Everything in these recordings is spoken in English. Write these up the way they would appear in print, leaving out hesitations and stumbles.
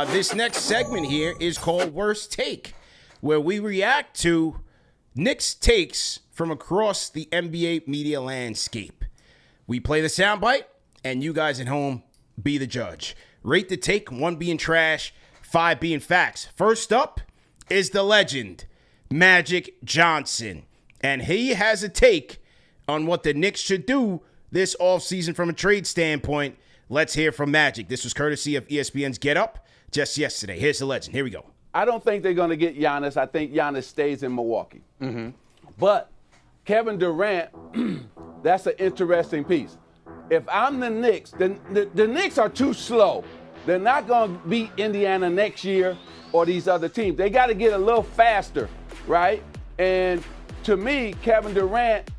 This next segment here is called Worst Take, where we react to Knicks takes from across the NBA media landscape. We play the soundbite, and you guys at home be the judge. Rate the take, 1 being trash, 5 being facts. First up is the legend, Magic Johnson. And he has a take on what the Knicks should do this offseason from a trade standpoint. Let's hear from Magic. This was courtesy of ESPN's Get Up just yesterday. Here's the legend. Here we go. I don't think they're going to get Giannis. I think Giannis stays in Milwaukee. But Kevin Durant, that's an interesting piece. If I'm the Knicks, the Knicks are too slow. They're not going to beat Indiana next year or these other teams. They got to get a little faster, right? And to me, Kevin Durant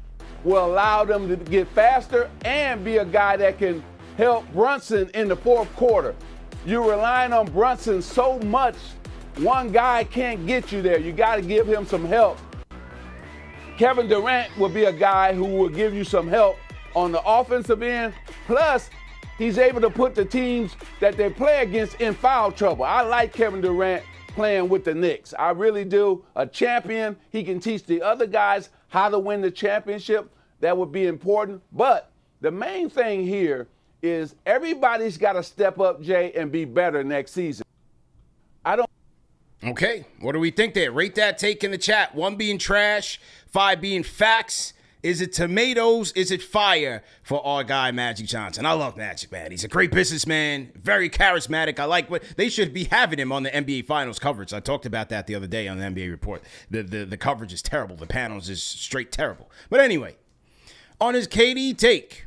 will allow them to get faster and be a guy that can help Brunson in the fourth quarter. You're relying on Brunson so much, one guy can't get you there. You got to give him some help. Kevin Durant will be a guy who will give you some help on the offensive end. Plus, he's able to put the teams that they play against in foul trouble. I like Kevin Durant playing with the Knicks. I really do. A champion. He can teach the other guys how to win the championship. That would be important. But the main thing here is everybody's got to step up, Jay, and be better next season. Okay, what do we think there? Rate that take in the chat. 1 being trash, 5 being facts. Is it tomatoes? Is it fire for our guy Magic Johnson? I love Magic, man. He's a great businessman, very charismatic. I like what they should be having him on the NBA Finals coverage. I talked about that the other day on the NBA Report. The coverage is terrible. The panels is straight terrible. But anyway, on his KD take,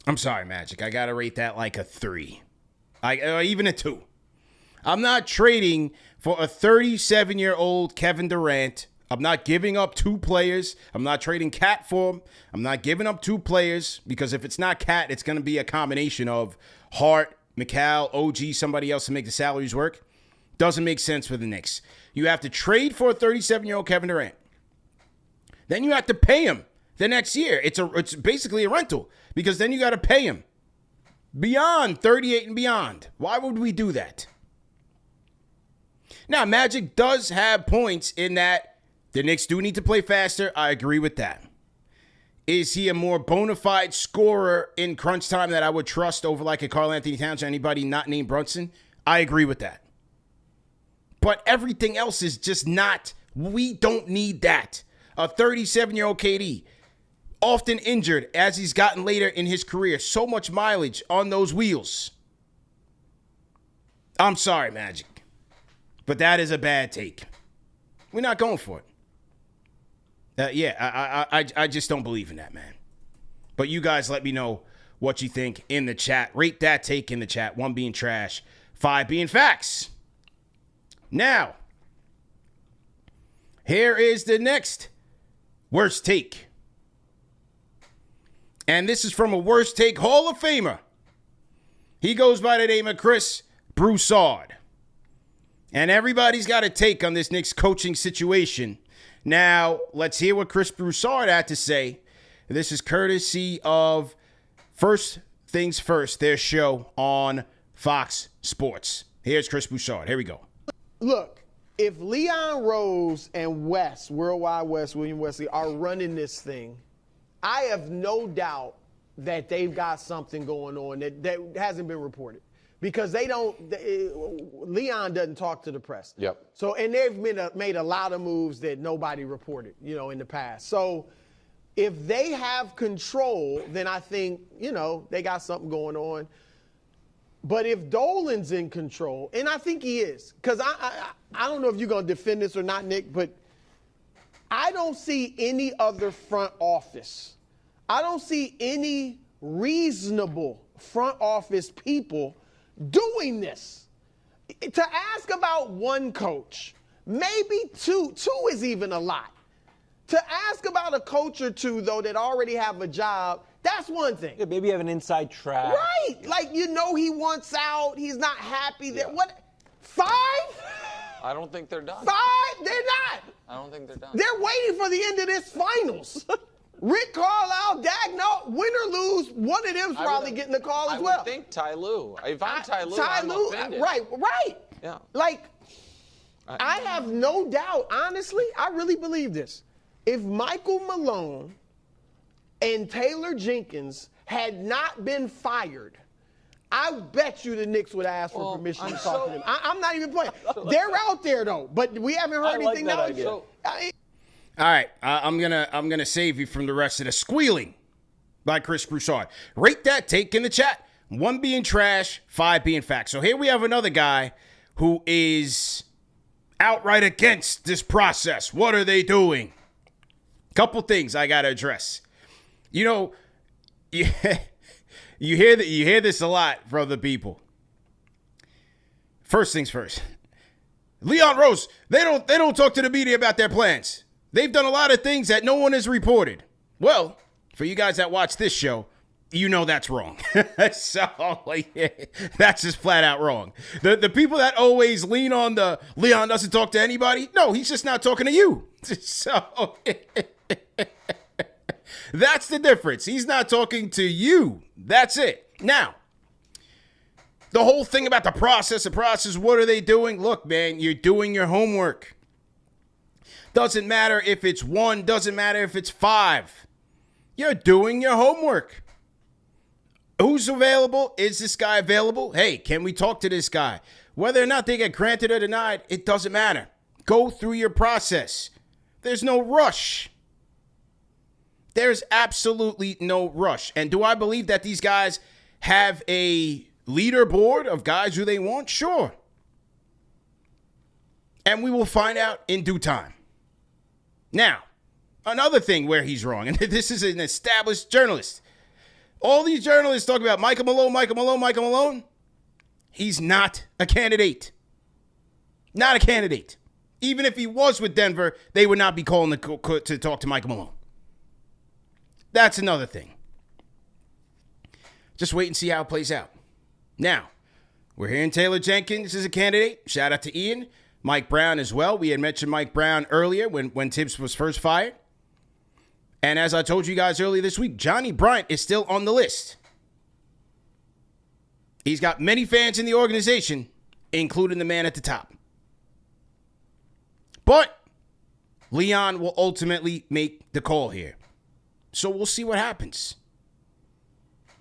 I'm sorry, Magic. I got to rate that like a 3. Even a 2. I'm not trading for a 37-year-old Kevin Durant. I'm not giving up 2 players. I'm not trading Cat for him. I'm not giving up 2 players because if it's not Cat, it's going to be a combination of Hart, McCall, OG, somebody else to make the salaries work. Doesn't make sense for the Knicks. You have to trade for a 37-year-old Kevin Durant. Then you have to pay him the next year. It's basically a rental because then you got to pay him beyond 38 and beyond. Why would we do that? Now, Magic does have points in that the Knicks do need to play faster. I agree with that. Is he a more bona fide scorer in crunch time that I would trust over like a Karl Anthony Towns or anybody not named Brunson? I agree with that. But everything else is just not, we don't need that. A 37-year-old KD, often injured as he's gotten later in his career. So much mileage on those wheels. I'm sorry, Magic. But that is a bad take. We're not going for it. I just don't believe in that, man. But you guys let me know what you think in the chat. Rate that take in the chat. 1 being trash, 5 being facts. Now, here is the next worst take. And this is from a worst take Hall of Famer. He goes by the name of Chris Broussard. And everybody's got a take on this Knicks coaching situation. Now, let's hear what Chris Broussard had to say. This is courtesy of First Things First, their show on Fox Sports. Here's Chris Broussard. Here we go. Look, if Leon Rose and West, Worldwide West, William Wesley, are running this thing, I have no doubt that they've got something going on that hasn't been reported. Because Leon doesn't talk to the press. Yep. So, and they've made a lot of moves that nobody reported, in the past. So, if they have control, then I think, they got something going on. But if Dolan's in control, and I think he is, because I don't know if you're going to defend this or not, Nick, but I don't see any other front office. I don't see any reasonable front office people doing this. To ask about one coach, maybe 2 is even a lot. To ask about a coach or 2, though, that already have a job, that's one thing. Yeah, maybe you have an inside track. Right. Like, he wants out. He's not happy. What? 5? I don't think they're done. 5? They're not. I don't think they're done. They're waiting for the end of this finals. Rick Carlisle, Dagnault, win or lose, one of them's probably getting the call as well. I would think Ty Lue. If I'm Ty Lue, I'm Lue, offended. right. Yeah. Like, I have no doubt, honestly, I really believe this. If Michael Malone and Taylor Jenkins had not been fired, I bet you the Knicks would ask for permission to talk to them. I'm not even playing. They're out there, though, but we haven't heard anything now. All right, I'm gonna save you from the rest of the squealing by Chris Broussard. Rate that take in the chat. 1 being trash, 5 being facts. So here we have another guy who is outright against this process. What are they doing? Couple things I gotta address. You know, you hear this a lot from the people. First things first. Leon Rose, they don't talk to the media about their plans. They've done a lot of things that no one has reported. Well, for you guys that watch this show, you know that's wrong. So, that's just flat out wrong. The people that always lean on the Leon doesn't talk to anybody, no, he's just not talking to you. So, that's the difference. He's not talking to you. That's it. Now, the whole thing about the process, what are they doing? Look, man, you're doing your homework. Doesn't matter if it's 1, doesn't matter if it's 5. You're doing your homework. Who's available? Is this guy available? Hey, can we talk to this guy? Whether or not they get granted or denied, it doesn't matter. Go through your process. There's no rush. There's absolutely no rush. And do I believe that these guys have a leaderboard of guys who they want? Sure. And we will find out in due time. Now, another thing where he's wrong, and this is an established journalist. All these journalists talk about Michael Malone. He's not a candidate. Not a candidate. Even if he was with Denver, they would not be calling to talk to Michael Malone. That's another thing. Just wait and see how it plays out. Now, we're hearing Taylor Jenkins is a candidate. Shout out to Ian. Mike Brown as well. We had mentioned Mike Brown earlier when Tibbs was first fired. And as I told you guys earlier this week, Johnny Bryant is still on the list. He's got many fans in the organization, including the man at the top. But Leon will ultimately make the call here. So we'll see what happens.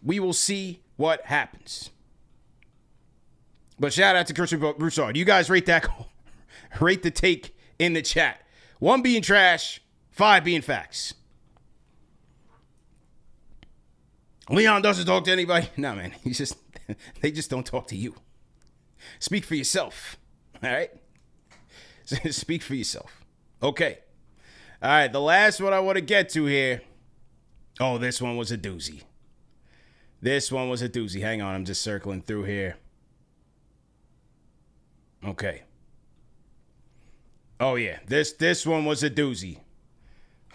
We will see what happens. But shout out to Chris Broussard. You guys rate that call. Rate the take in the chat. 1 being trash, 5 being facts. Leon doesn't talk to anybody. No, man. They just don't talk to you. Speak for yourself. All right? Speak for yourself. Okay. All right. The last one I want to get to here. Oh, this one was a doozy. Hang on. I'm just circling through here. Okay. Oh, yeah. This one was a doozy.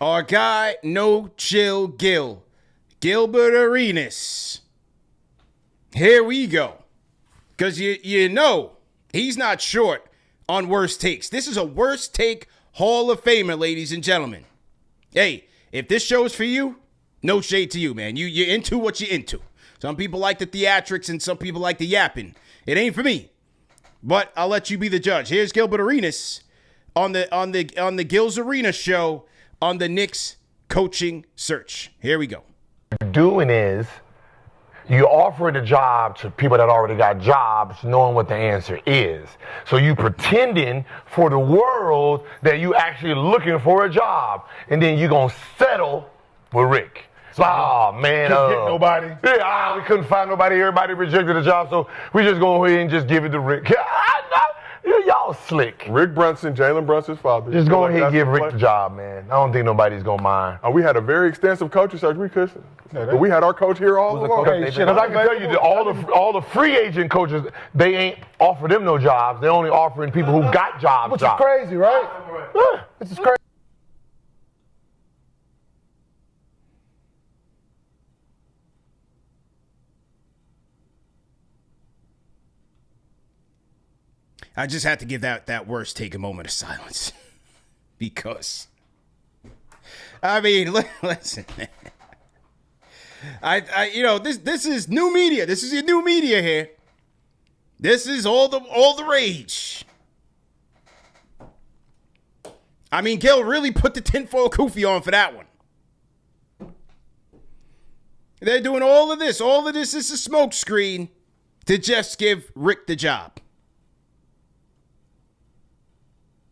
Our guy, No Chill Gil. Gilbert Arenas. Here we go. Because you know he's not short on worst takes. This is a worst take Hall of Famer, ladies and gentlemen. Hey, if this show's for you, no shade to you, man. You're into what you're into. Some people like the theatrics and some people like the yapping. It ain't for me. But I'll let you be the judge. Here's Gilbert Arenas on the Gil's Arena show on the Knicks coaching search. Here we go. Doing is you're offering a job to people that already got jobs, knowing what the answer is. So you pretending for the world that you actually looking for a job, and then you're gonna settle with Rick. Oh man, couldn't get nobody. Yeah, we couldn't find nobody. Everybody rejected the job, so we just go ahead and just give it to Rick. Y'all slick. Rick Brunson, Jalen Brunson's father. Just go ahead and give Rick the job, man. I don't think nobody's gonna mind. We had a very extensive coaching search. We couldn't. But we had our coach here all along. Because I can tell you that all the free agent coaches, they ain't offering them no jobs. They're only offering people who got jobs. Which is crazy, right? This is crazy. I just had to give that worst take a moment of silence. Because I mean, listen. This is new media. This is your new media here. This is all the rage. I mean, Gil really put the tinfoil kufi on for that one. They're doing all of this. All of this is a smokescreen to just give Rick the job.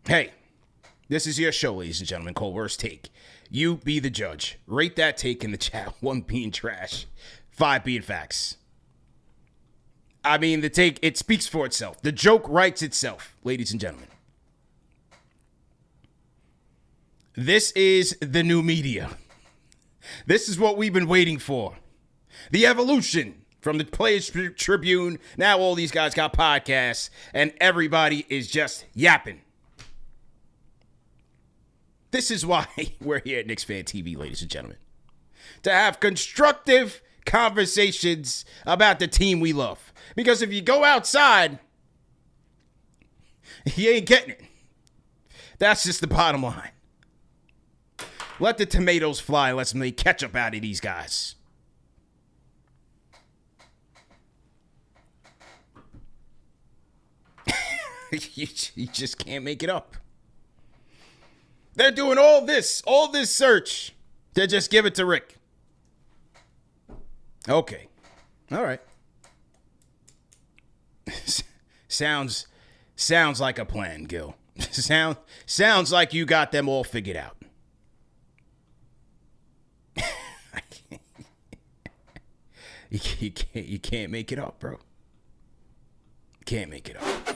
Hey, this is your show, ladies and gentlemen. Cole, worst take. You be the judge. Rate that take in the chat. 1 being trash, 5 being facts. I mean, the take, it speaks for itself. The joke writes itself, ladies and gentlemen. This is the new media. This is what we've been waiting for. The evolution from the Players Tribune. Now all these guys got podcasts, and everybody is just yapping. This is why we're here at KnicksFanTV, ladies and gentlemen. To have constructive conversations about the team we love. Because if you go outside, you ain't getting it. That's just the bottom line. Let the tomatoes fly. Let some ketchup out of these guys. You just can't make it up. They're doing all this search to just give it to Rick. Okay. All right. Sounds like a plan, Gil. Sounds like you got them all figured out. You can't make it up, bro. Can't make it up.